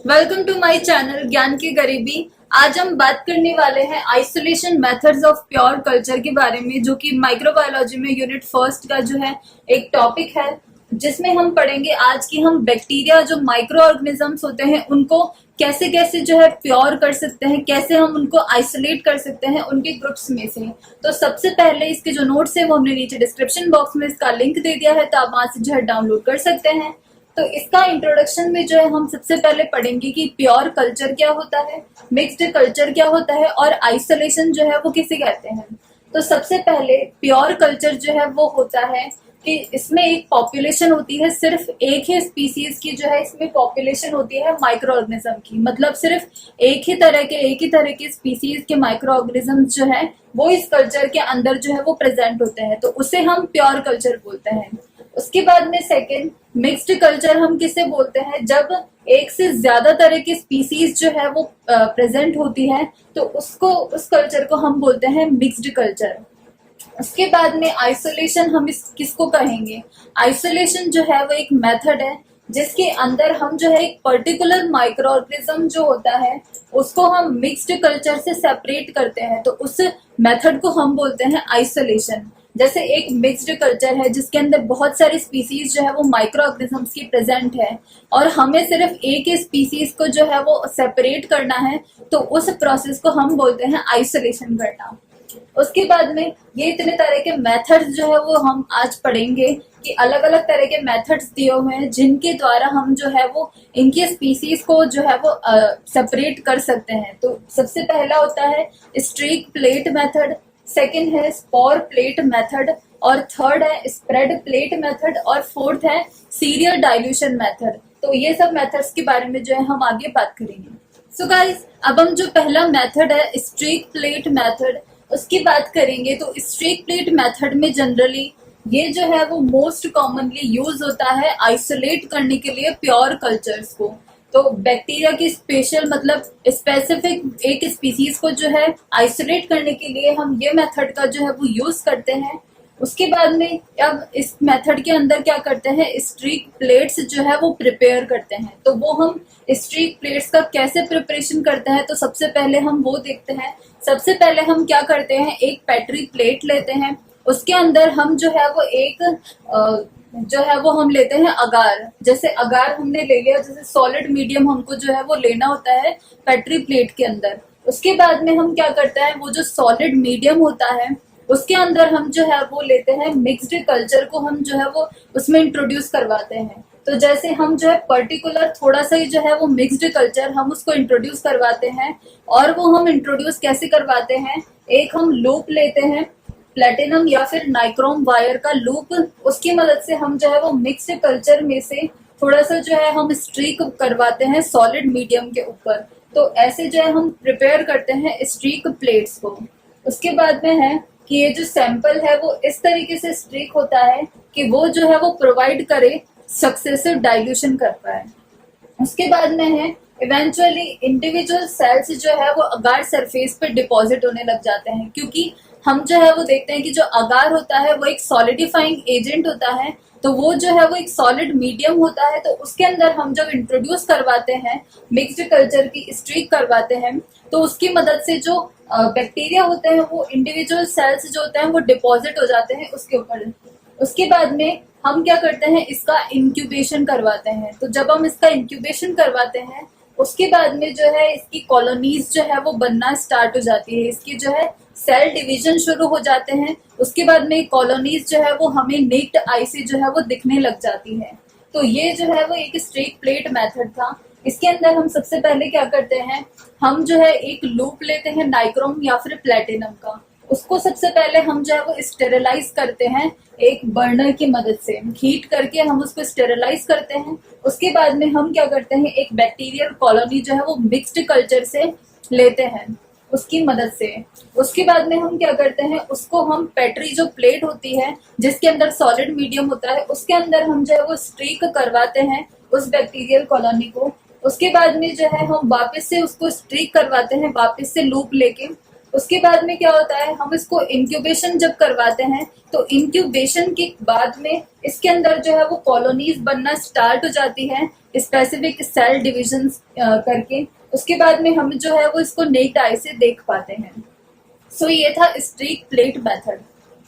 Welcome to my channel ज्ञान की गरीबी। आज हम बात करने वाले हैं isolation methods of pure culture के बारे में, जो कि माइक्रोबायोलॉजी में यूनिट फर्स्ट का जो है एक टॉपिक है, जिसमें हम पढ़ेंगे आज की हम बैक्टीरिया जो माइक्रो ऑर्गेनिजम्स होते हैं उनको कैसे कैसे जो है प्योर कर सकते हैं, कैसे हम उनको आइसोलेट कर सकते हैं उनके ग्रुप्स में से। तो सबसे पहले इसके जो नोट्स है वो हमने नीचे डिस्क्रिप्शन बॉक्स में इसका लिंक दे दिया है, तो आप वहां से जो है डाउनलोड कर सकते हैं। तो इसका इंट्रोडक्शन में जो है हम सबसे पहले पढ़ेंगे कि प्योर कल्चर क्या होता है, मिक्स्ड कल्चर क्या होता है और आइसोलेशन जो है वो किसे कहते हैं। तो सबसे पहले प्योर कल्चर जो है वो होता है कि इसमें एक पॉपुलेशन होती है, सिर्फ एक ही स्पीसीज की जो है इसमें पॉपुलेशन होती है माइक्रो ऑर्गेनिज्म की, मतलब सिर्फ एक ही तरह के स्पीसीज के माइक्रो ऑर्गेनिज्म जो है वो इस कल्चर के अंदर जो है वो प्रेजेंट होते हैं, तो उसे हम प्योर कल्चर बोलते हैं। उसके बाद में सेकंड मिक्स्ड कल्चर हम किसे बोलते हैं, जब एक से ज्यादा तरह की स्पीसीज जो है वो प्रेजेंट होती है, तो उस कल्चर को हम बोलते हैं मिक्स्ड कल्चर। उसके बाद में आइसोलेशन हम इस किसको कहेंगे, आइसोलेशन जो है वो एक मेथड है जिसके अंदर हम जो है एक पर्टिकुलर माइक्रो ऑर्गेनिज्म जो होता है उसको हम मिक्स्ड कल्चर से सेपरेट करते हैं, तो उस मेथड को हम बोलते हैं आइसोलेशन। जैसे एक मिक्स्ड कल्चर है जिसके अंदर बहुत सारी स्पीसीज जो है वो माइक्रो ऑर्गेनिजम्स की प्रेजेंट है और हमें सिर्फ एक ही स्पीसीज को जो है वो सेपरेट करना है, तो उस प्रोसेस को हम बोलते हैं आइसोलेशन करना। उसके बाद में ये इतने तरह के मेथड्स जो है वो हम आज पढ़ेंगे कि अलग अलग तरह के मेथड्स दिए हुए हैं जिनके द्वारा हम जो है वो इनकी स्पीसीज को जो है वो सेपरेट कर सकते हैं। तो सबसे पहला होता है स्ट्रीक प्लेट मेथड, सेकंड है स्पोर प्लेट मेथड और थर्ड है स्प्रेड प्लेट मेथड और फोर्थ है सीरियल डाइल्यूशन मेथड। तो ये सब मेथड्स के बारे में जो है हम आगे बात करेंगे। सो गाइस, अब हम जो पहला मेथड है स्ट्रीक प्लेट मेथड उसकी बात करेंगे। तो स्ट्रीक प्लेट मेथड में जनरली ये जो है वो मोस्ट कॉमनली यूज होता है आइसोलेट करने के लिए प्योर कल्चर्स को। तो बैक्टीरिया की स्पेशल मतलब स्पेसिफिक एक स्पीसीज को जो है आइसोलेट करने के लिए हम ये मेथड का जो है वो यूज करते हैं। उसके बाद में अब इस मेथड के अंदर क्या करते हैं, स्ट्रीक प्लेट्स जो है वो प्रिपेयर करते हैं। तो वो हम स्ट्रीक प्लेट्स का कैसे प्रिपरेशन करते हैं, तो सबसे पहले हम वो देखते हैं। सबसे पहले हम क्या करते हैं, एक पेट्री प्लेट लेते हैं, उसके अंदर हम जो है वो एक जो है वो हम लेते हैं अगार। जैसे अगार हमने ले लिया, जैसे सॉलिड मीडियम हमको जो है वो लेना होता है पेट्री प्लेट के अंदर। उसके बाद में हम क्या करते हैं, वो जो सॉलिड मीडियम होता है उसके अंदर हम जो है वो लेते हैं मिक्स्ड कल्चर को, हम जो है वो उसमें इंट्रोड्यूस करवाते हैं। तो जैसे हम जो है पर्टिकुलर थोड़ा सा ही जो है वो मिक्स्ड कल्चर हम उसको इंट्रोड्यूस करवाते हैं, और वो हम इंट्रोड्यूस कैसे करवाते हैं, एक हम लूप लेते हैं प्लेटिनम या फिर नाइक्रोम वायर का लूप, उसकी मदद से हम जो है वो मिक्स्ड कल्चर में से थोड़ा सा जो है हम स्ट्रीक करवाते हैं सॉलिड मीडियम के ऊपर। तो ऐसे जो है हम प्रिपेयर करते हैं स्ट्रीक प्लेट्स को। उसके बाद में है कि ये जो सैंपल है वो इस तरीके से स्ट्रीक होता है कि वो जो है वो प्रोवाइड करे सक्सेसिव डाइल्यूशन कर पाए। उसके बाद में है इवेंचुअली इंडिविजुअल सेल्स जो है वो अगार सरफेस पे डिपॉजिट होने लग जाते हैं, क्योंकि हम जो है वो देखते हैं कि जो अगार होता है वो एक सॉलिडिफाइंग एजेंट होता है, तो वो जो है वो एक सॉलिड मीडियम होता है। तो उसके अंदर हम जब इंट्रोड्यूस करवाते हैं मिक्स्ड कल्चर की स्ट्रीक करवाते हैं, तो उसकी मदद से जो बैक्टीरिया होते हैं वो इंडिविजुअल सेल्स जो होते हैं वो डिपॉजिट हो जाते हैं उसके ऊपर। उसके बाद में हम क्या करते हैं, इसका इंक्यूबेशन करवाते हैं। तो जब हम इसका इंक्यूबेशन करवाते हैं उसके बाद में जो है इसकी कॉलोनीज जो है वो बनना स्टार्ट हो जाती है, इसकी जो है सेल डिवीजन शुरू हो जाते हैं। उसके बाद में कॉलोनीज जो है वो हमें नेक्ड आई से जो है वो दिखने लग जाती है। तो ये जो है वो एक स्ट्रीक प्लेट मेथड था। इसके अंदर हम सबसे पहले क्या करते हैं, हम जो है एक लूप लेते हैं नाइक्रोम या फिर प्लेटिनम का, उसको सबसे पहले हम जो है वो स्टेरिलाइज करते हैं एक बर्नर की मदद से, हीट करके हम उसको स्टेरिलाइज करते हैं। उसके बाद में हम क्या करते हैं, एक बैक्टीरियल कॉलोनी जो है वो मिक्स्ड कल्चर से लेते हैं उसकी मदद से। उसके बाद में हम क्या करते हैं, उसको हम पेट्री जो प्लेट होती है जिसके अंदर सॉलिड मीडियम होता है उसके अंदर हम जो है वो स्ट्रीक करवाते हैं उस बैक्टीरियल कॉलोनी को। उसके बाद में जो है हम वापस से उसको स्ट्रीक करवाते हैं वापस से लूप लेके। उसके बाद में क्या होता है, हम इसको इंक्यूबेशन जब करवाते हैं तो इंक्यूबेशन के बाद में इसके अंदर जो है वो कॉलोनीज बनना स्टार्ट हो जाती है स्पेसिफिक सेल डिविजन करके। उसके बाद में हम जो है वो इसको नेक्ड आई से देख पाते हैं। सो ये था streak plate method.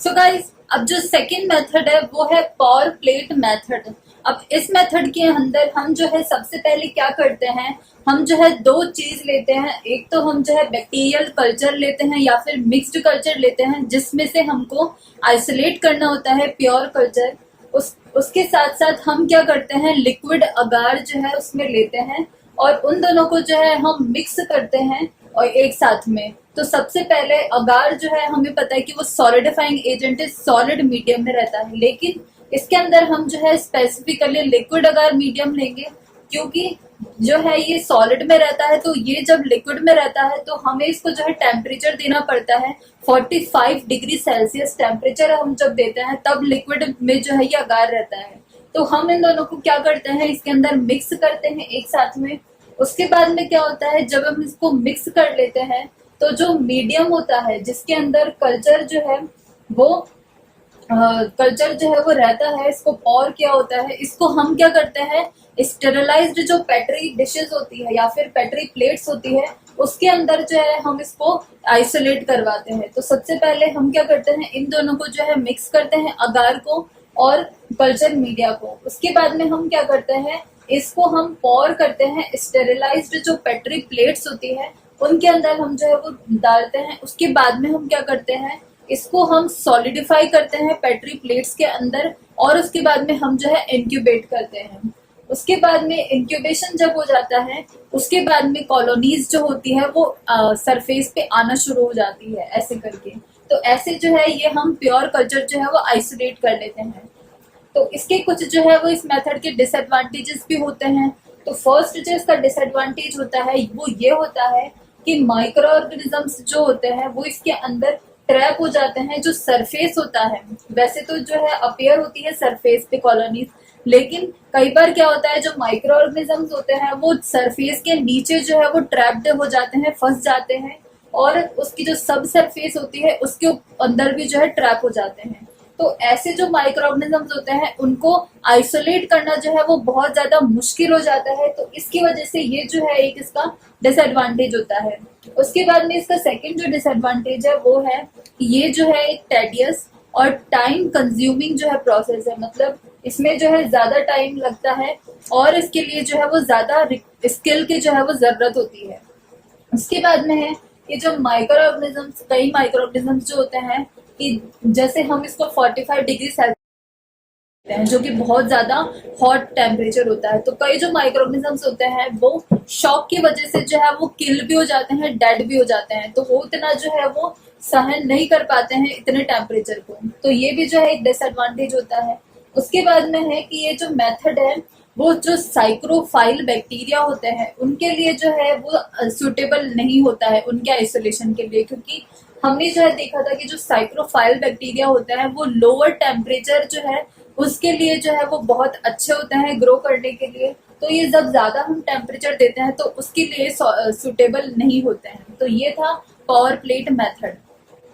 So guys, अब जो सेकंड मेथड है वो है पॉर प्लेट मेथड। अब इस मेथड के अंदर हम जो है सबसे पहले क्या करते हैं, हम जो है दो चीज लेते हैं। एक तो हम जो है बैक्टीरियल कल्चर लेते हैं या फिर मिक्स्ड कल्चर लेते हैं, जिसमें से हमको आइसोलेट करना होता है प्योर कल्चर। उसके साथ साथ हम क्या करते हैं, लिक्विड अगार जो है उसमें लेते हैं और उन दोनों को जो है हम मिक्स करते हैं और एक साथ में। तो सबसे पहले अगार जो है हमें पता है कि वो सॉलिडिफाइंग एजेंट है, सॉलिड मीडियम में रहता है, लेकिन इसके अंदर हम जो है स्पेसिफिकली लिक्विड अगार मीडियम लेंगे, क्योंकि जो है ये सॉलिड में रहता है। तो ये जब लिक्विड में रहता है तो हमें इसको जो है टेम्परेचर देना पड़ता है 45 डिग्री सेल्सियस टेम्परेचर हम जब देते हैं तब लिक्विड में जो है ये अगार रहता है। तो हम इन दोनों को क्या करते हैं, इसके अंदर मिक्स करते हैं एक साथ में। उसके बाद में क्या होता है, जब हम इसको मिक्स कर लेते हैं तो जो मीडियम होता है जिसके अंदर कल्चर जो है वो कल्चर जो है वो रहता है, इसको और क्या होता है, इसको हम क्या करते हैं, स्टेरलाइज्ड जो पेट्री डिशेस होती है या फिर पेट्री प्लेट्स होती है उसके अंदर जो है हम इसको आइसोलेट करवाते हैं। तो सबसे पहले हम क्या करते हैं, इन दोनों को जो है मिक्स करते हैं, अगार को और कल्चर मीडिया को। उसके बाद में हम क्या करते हैं, इसको हम पॉर करते हैं, स्टेरिलाइज्ड जो पेट्री प्लेट्स होती है उनके अंदर हम जो है वो डालते हैं। उसके बाद में हम क्या करते हैं, इसको हम सॉलिडिफाई करते हैं पेट्री प्लेट्स के अंदर और उसके बाद में हम जो है इंक्यूबेट करते हैं। उसके बाद में इंक्यूबेशन जब हो जाता है उसके बाद में कॉलोनीज जो होती है वो सरफेस पे आना शुरू हो जाती है ऐसे करके। तो ऐसे जो है ये हम प्योर कल्चर जो है वो आइसोलेट कर लेते हैं। तो इसके कुछ जो है वो इस मेथड के डिसएडवांटेजेस भी होते हैं। तो फर्स्ट जो इसका डिसएडवांटेज होता है वो ये होता है कि माइक्रो ऑर्गेनिजम्स जो होते हैं वो इसके अंदर ट्रैप हो जाते हैं। जो सरफेस होता है, वैसे तो जो है अपीयर होती है सरफेस पे कॉलोनीज, लेकिन कई बार क्या होता है, जो माइक्रो ऑर्गेनिजम्स होते हैं वो सरफेस के नीचे जो है वो ट्रैप्ड हो जाते हैं, फंस जाते हैं और उसकी जो सब सरफेस होती है उसके अंदर भी जो है ट्रैप हो जाते हैं। तो ऐसे जो माइक्रो ऑर्गेनिजम्स होते हैं उनको आइसोलेट करना जो है वो बहुत ज्यादा मुश्किल हो जाता है। तो इसकी वजह से ये जो है एक इसका डिसएडवांटेज होता है। उसके बाद में इसका सेकंड जो डिसएडवांटेज है वो है कि ये जो है एक टेडियस और टाइम कंज्यूमिंग जो है प्रोसेस है, मतलब इसमें जो है ज्यादा टाइम लगता है और इसके लिए जो है वो ज्यादा स्किल की जो है वो जरूरत होती है। उसके बाद में है कि जो माइक्रो ऑर्गेनिजम्स, कई माइक्रो ऑर्गेनिजम्स जो होते हैं कि जैसे हम इसको 45 डिग्री सेल्सियस हैं जो कि बहुत ज्यादा हॉट टेम्परेचर होता है। तो कई जो माइक्रो ऑर्गेनिजम्स होते हैं वो शॉक की वजह से जो है वो किल भी हो जाते हैं, डेड भी हो जाते हैं। तो वो इतना जो है वो सहन नहीं कर पाते हैं इतने टेम्परेचर को। तो ये भी जो है एक डिसएडवांटेज होता है। उसके बाद में है कि ये जो मेथड है वो जो साइक्रोफाइल बैक्टीरिया होते हैं उनके लिए जो है वो सुटेबल नहीं होता है उनके आइसोलेशन के लिए, क्योंकि हमने जो है देखा था कि जो साइक्रोफाइल बैक्टीरिया होता है वो लोअर टेम्परेचर जो है उसके लिए जो है वो बहुत अच्छे होते हैं ग्रो करने के लिए। तो ये जब ज्यादा हम टेम्परेचर देते हैं तो उसके लिए सुटेबल नहीं होते हैं। तो ये था power plate method.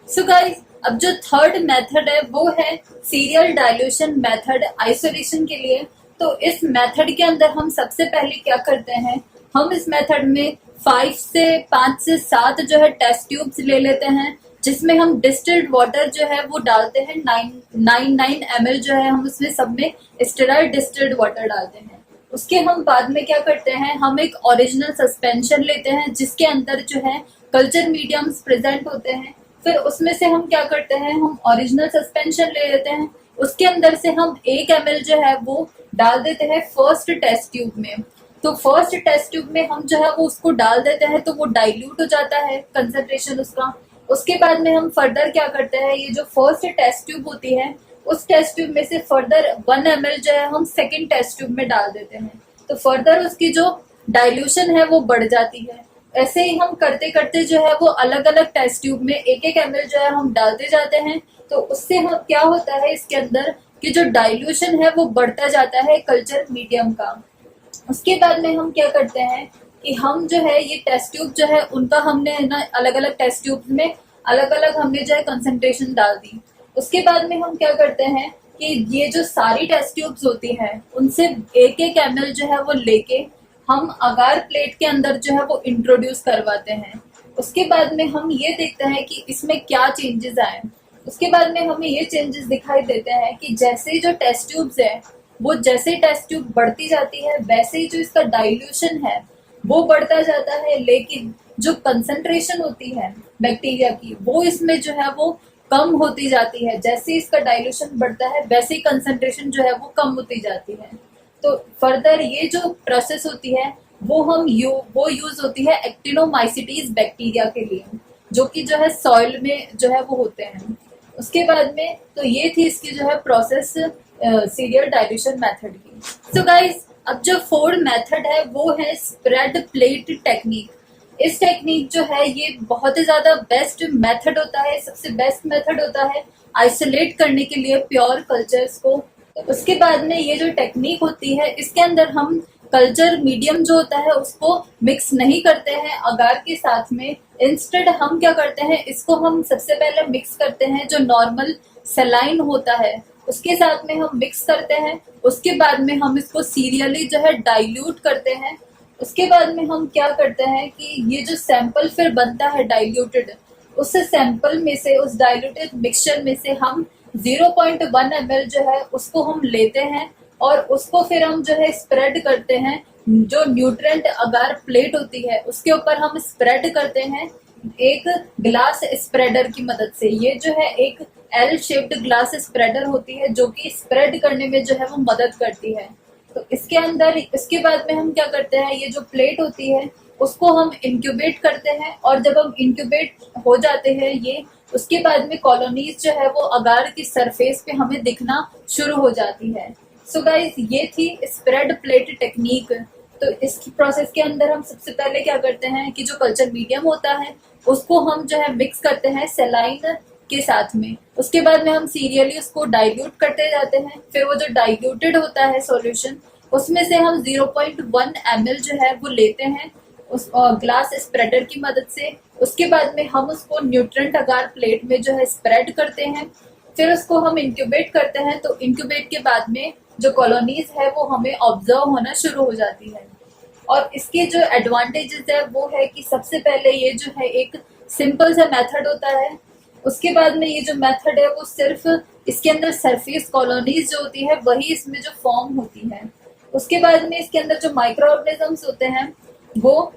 So guys, अब जो थर्ड मेथड है वो है सीरियल डाइल्यूशन मेथड आइसोलेशन के लिए। तो इस मेथड के अंदर हम सबसे पहले क्या करते हैं, हम इस मेथड में 5 से 7 जो है टेस्ट ट्यूब्स ले लेते हैं जिसमें हम डिस्टिल्ड वाटर जो है वो डालते हैं 9 ml जो है हम उसमें सब में स्टेराइल डिस्टिल्ड वाटर डालते हैं। उसके हम बाद में क्या करते हैं, हम एक ओरिजिनल सस्पेंशन लेते हैं जिसके अंदर जो है कल्चर मीडियम्स प्रेजेंट होते हैं। फिर उसमें से हम क्या करते हैं, हम ओरिजिनल सस्पेंशन ले लेते हैं, उसके अंदर से हम 1 ml जो है वो डाल देते हैं फर्स्ट टेस्ट ट्यूब में। तो फर्स्ट टेस्ट ट्यूब में हम जो है वो उसको डाल देते हैं तो वो डाइल्यूट हो जाता है कंसंट्रेशन उसका। उसके बाद में हम फर्दर क्या करते हैं, ये जो फर्स्ट टेस्ट ट्यूब होती है उस टेस्ट ट्यूब में से फर्दर 1 ml जो है हम सेकेंड टेस्ट ट्यूब में डाल देते हैं। तो फर्दर उसकी जो डाइल्यूशन है वो बढ़ जाती है। ऐसे ही हम करते करते जो है वो अलग अलग टेस्ट ट्यूब में 1 ml जो है हम डालते जाते हैं। तो उससे हम क्या होता है इसके अंदर कि जो डाइल्यूशन है वो बढ़ता जाता है कल्चर मीडियम का। उसके बाद में हम क्या करते हैं कि हम जो है ये टेस्ट ट्यूब जो है उनका हमने ना अलग अलग टेस्ट ट्यूब में अलग अलग हमने जो है कंसंट्रेशन डाल दी। उसके बाद में हम क्या करते हैं कि ये जो सारी टेस्ट ट्यूब्स होती है उनसे एक एक ml जो है वो लेके हम अगार प्लेट के अंदर जो है वो इंट्रोड्यूस करवाते हैं। उसके बाद में हम ये देखते हैं कि इसमें क्या चेंजेस आए। उसके बाद में हमें ये चेंजेस दिखाई देते हैं कि जैसे ही जो टेस्ट ट्यूब्स है वो जैसे टेस्ट ट्यूब बढ़ती जाती है वैसे ही जो इसका डाइल्यूशन है वो बढ़ता जाता है, लेकिन जो कंसंट्रेशन होती है बैक्टीरिया की वो इसमें जो है वो कम होती जाती है। जैसे इसका डाइल्यूशन बढ़ता है वैसे ही कंसंट्रेशन जो है वो कम होती जाती है। तो फर्दर ये जो प्रोसेस होती है वो वो यूज होती है एक्टिनोमाइसिटीज बैक्टीरिया के लिए, जो कि जो है सॉइल में जो है वो होते हैं। उसके बाद में तो ये थी इसकी जो है प्रोसेस सीरियल डाइल्यूशन मेथड की। सो गाइस, अब जो फोर्थ मेथड है वो है स्प्रेड प्लेट टेक्निक। इस टेक्निक जो है ये बहुत ही ज्यादा बेस्ट मेथड होता है, सबसे बेस्ट मेथड होता है आइसोलेट करने के लिए प्योर कल्चर्स को। उसके बाद में ये जो टेक्निक होती है इसके अंदर हम कल्चर मीडियम जो होता है उसको मिक्स नहीं करते हैं अगार के साथ में। इंस्टेड हम क्या करते हैं, इसको हम सबसे पहले मिक्स करते हैं जो नॉर्मल सेलाइन होता है उसके साथ में हम मिक्स करते हैं। उसके बाद में हम इसको सीरियली जो है डाइल्यूट करते हैं। उसके बाद में हम क्या करते हैं कि ये जो सैंपल फिर बनता है डाइल्यूटेड, उस सैंपल में से उस डाइल्यूटेड मिक्सचर में से हम 0.1 ml जो है उसको हम लेते हैं और उसको फिर हम जो है स्प्रेड करते हैं। जो न्यूट्रिएंट अगार प्लेट होती है उसके ऊपर हम स्प्रेड करते हैं एक ग्लास स्प्रेडर की मदद से। ये जो है एक एल शेप्ड ग्लास स्प्रेडर होती है जो कि स्प्रेड करने में जो है वो मदद करती है। तो इसके अंदर इसके बाद में हम क्या करते हैं, ये जो प्लेट होती है उसको हम इंक्यूबेट करते हैं और जब हम इंक्यूबेट हो जाते हैं ये, उसके बाद में कॉलोनीज जो है वो अगार की सरफेस पे हमें दिखना शुरू हो जाती है। सो गाइस, ये थी स्प्रेड प्लेट टेक्निक। तो इस प्रोसेस के अंदर हम सबसे पहले क्या करते हैं कि जो कल्चर मीडियम होता है उसको हम जो है मिक्स करते हैं सेलाइन के साथ में। उसके बाद में हम सीरियली उसको डाइल्यूट करते जाते हैं। फिर वो जो डाइल्यूटेड होता है सॉल्यूशन उसमें से हम 0.1 ml जो है वो लेते हैं उस ग्लास स्प्रेडर की मदद से। उसके बाद में हम उसको न्यूट्रिएंट अगार प्लेट में जो है स्प्रेड करते हैं। फिर उसको हम इंक्यूबेट करते हैं। तो इंक्यूबेट के बाद में जो कॉलोनीज है वो हमें ऑब्जर्व होना शुरू हो जाती है। और इसके जो एडवांटेजेस है वो है कि सबसे पहले ये जो है एक सिंपल सा मेथड होता है। उसके बाद में ये जो मेथड है वो सिर्फ इसके अंदर सरफेस कॉलोनीज जो होती है वही इसमें जो फॉर्म होती है। उसके बाद में इसके अंदर जो माइक्रो ऑर्गेनिजम्स होते हैं वो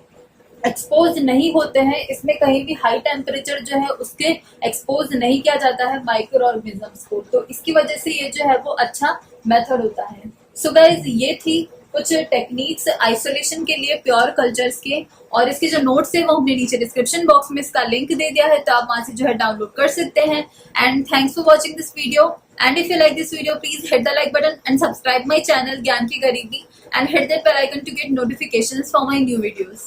एक्सपोज नहीं होते हैं। इसमें कहीं भी हाई टेम्परेचर जो है उसके एक्सपोज नहीं किया जाता है माइक्रो ऑर्गेनिजम्स को। तो इसकी वजह से ये जो है वो अच्छा मेथड होता है। सो गाइज, ये थी कुछ टेक्निक्स आइसोलेशन के लिए प्योर कल्चर्स के, और इसके जो नोट्स है वो हमने नीचे डिस्क्रिप्शन बॉक्स में इसका लिंक दे दिया है, तो आप वहां से जो है डाउनलोड कर सकते हैं। And thanks for watching this video, and if you like this video please hit the like button and subscribe my channel ज्ञान की गरीबी, and hit that bell icon to get notifications for my new videos.